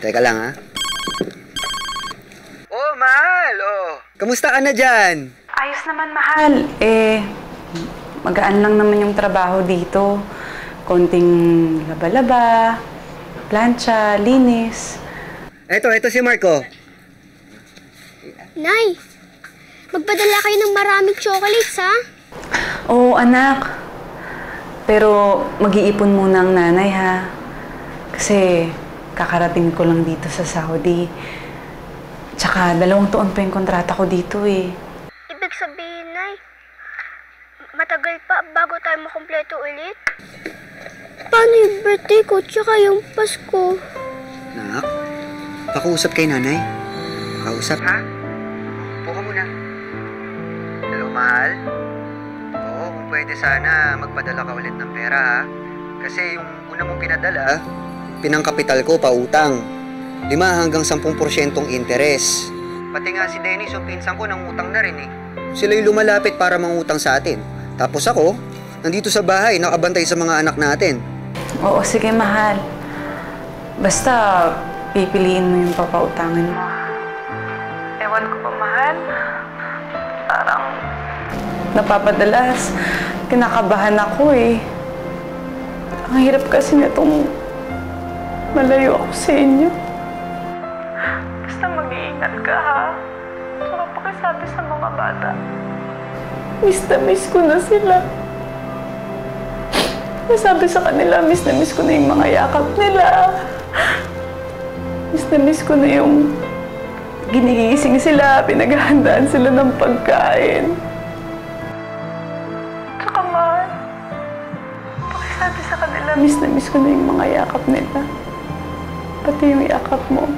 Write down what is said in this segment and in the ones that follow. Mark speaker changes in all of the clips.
Speaker 1: Teka lang, ha? Oh, mahal! Oh, kamusta ka na dyan?
Speaker 2: Ayos naman, mahal. Magaan lang naman yung trabaho dito. Konting laba-laba, plancha, linis.
Speaker 1: Eto si Marco.
Speaker 3: Nay, magpadala kayo ng maraming chocolates, ha?
Speaker 2: Oo, anak. Pero mag-iipon muna ang nanay, ha? Kasi kakarating ko lang dito sa Saudi. Tsaka 2 taon pa yung kontrata ko dito, eh.
Speaker 3: Ibig sabihin, Nay, matagal pa bago tayo makumpleto ulit? Paano yung birthday ko tsaka yung Pasko?
Speaker 1: Nak, pakiusap kay nanay. Pakiusap, ha? Upo ka muna. Hello, mahal? Oo, kung pwede sana magpadala ka ulit ng pera, ha? Kasi yung una mong pinadala, pinangkapital ko, pautang. 5 hanggang 10% interes. Pati nga si Dennis, yung pinsan ko, nangutang na rin, eh. Sila yung lumalapit para mangutang sa atin. Tapos ako, nandito sa bahay, nakabantay sa mga anak natin.
Speaker 2: Oo, sige, mahal. Basta, pipiliin mo yung papautangan mo. Ewan ko pa, mahal. Parang napapadalas. Kinakabahan ako, eh. Ang hirap kasi nitong malayo ako sa inyo. Basta mag-iingat ka, ha? Tsaka pakisabi sa mga bata. Miss na miss ko na sila. Nasabi sa kanila, miss na miss ko na yung mga yakap nila. Miss na miss ko na yung ginigising sila, pinaghahandaan sila ng pagkain. Tsaka, mahal, pakisabi sa kanila, miss na miss ko na yung mga yakap nila. Pati yung yakap mo.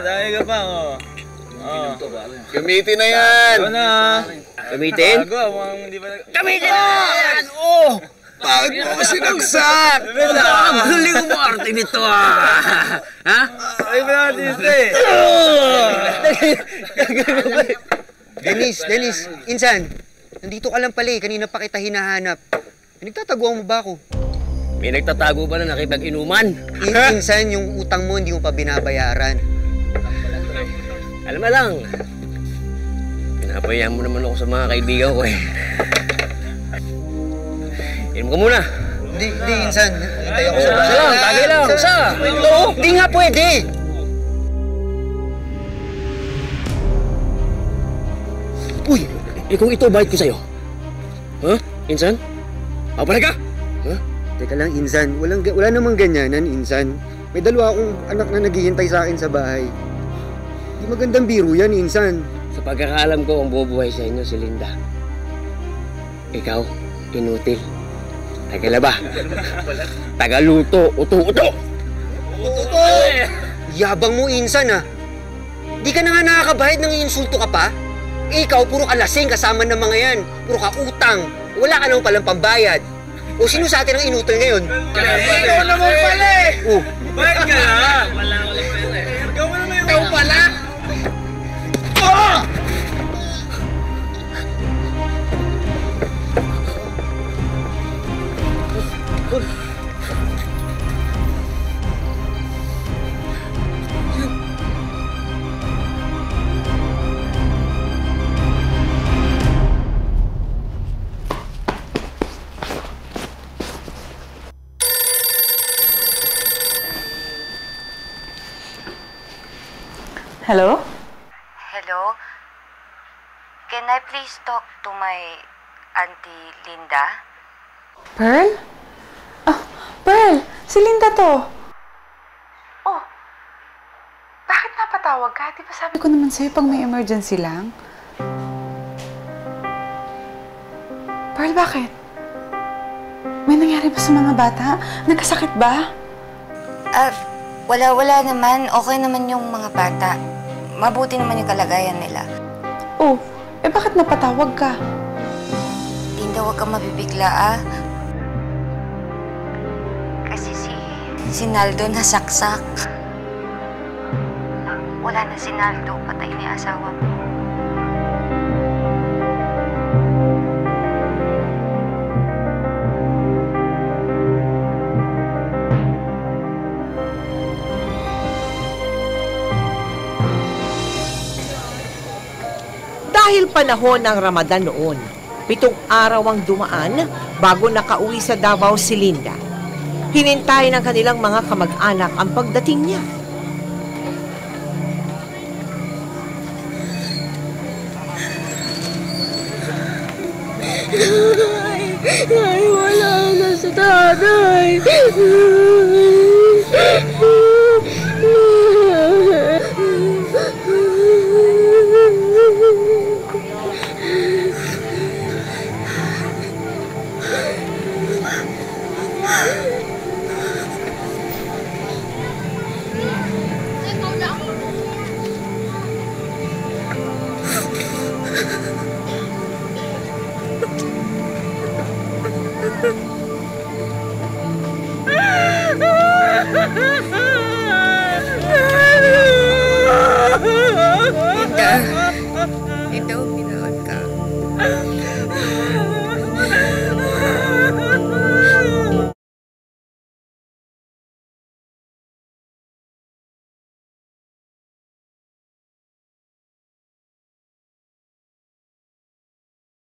Speaker 4: Tayo ka pa, oh.
Speaker 5: Gamitin na yan!
Speaker 4: Ano na?
Speaker 5: Gamitin?
Speaker 4: Gamitin na yan! Oh!
Speaker 5: Bakit mo ako sinagsak?
Speaker 4: Ang galing mo arte nito, ah! Ha? Ay ba natin ito, eh?
Speaker 1: Dennis, insan. Nandito ka lang pala, eh. Kanina pa kita hinahanap. Nagtataguan mo ba ako?
Speaker 4: May nagtatago ba na nakipag-inuman?
Speaker 1: Insan, yung utang mo hindi mo pa binabayaran.
Speaker 4: Alam mo lang, pinapabayaan mo naman ako sa mga kaibigan ko, eh. Inom ka muna.
Speaker 1: Di, insan. Hintay ako sa bahay.
Speaker 4: Isa lang, tagay lang. Isa.
Speaker 1: Di nga pwede.
Speaker 4: Uy, kung ito, bayad ko sa'yo. Ha? Insan? Papalag ka? Ha?
Speaker 1: Teka lang, insan. Wala namang ganyanan, insan. May 2 akong anak na naghihintay sa akin sa bahay. Di magandang biro yan, insan.
Speaker 4: Sa pagkakaalam ko, ang bubuhay sa inyo si Linda. Ikaw, inutil. Tagalaba. Tagaluto. Uto-uto.
Speaker 1: Uto! Yabang mo, insan, ha? Di ka na nga nakakabayad ng insulto ka pa? Ikaw, puro ka lasing kasama ng mga yan. Puro ka utang. Wala ka naman palang pambayad. O sino sa atin ang inutol ngayon?
Speaker 5: Ikaw naman pala eh!
Speaker 1: Oh,
Speaker 4: Bayad ka na! Wala pala. Ikaw mo naman yung...
Speaker 5: Ikaw pala! Oh!
Speaker 2: Hello?
Speaker 6: Hello? Can I please talk to my Auntie Linda?
Speaker 2: Pearl? Ah, Pearl! Si Linda to!
Speaker 6: Oh,
Speaker 2: Bakit napatawag ka? Di ba sabi ko naman sa'yo pag may emergency lang? Pearl, bakit? May nangyari ba sa mga bata? Nagkasakit ba?
Speaker 6: Wala naman. Okay naman yung mga bata. Mabuti naman yung kalagayan nila.
Speaker 2: Oh, bakit napatawag ka?
Speaker 6: Linda, huwag kang mabibigla, Kasi si Naldo nasaksak. Wala na si Naldo. Patay na yung asawa mo.
Speaker 7: Dahil panahon ng Ramadan noon, 7 araw ang dumaan bago nakauwi sa Davao si Linda. Hinintay ng kanilang mga kamag-anak ang pagdating niya.
Speaker 3: Ay, wala na si tatay.
Speaker 6: Linda, uminahon ka.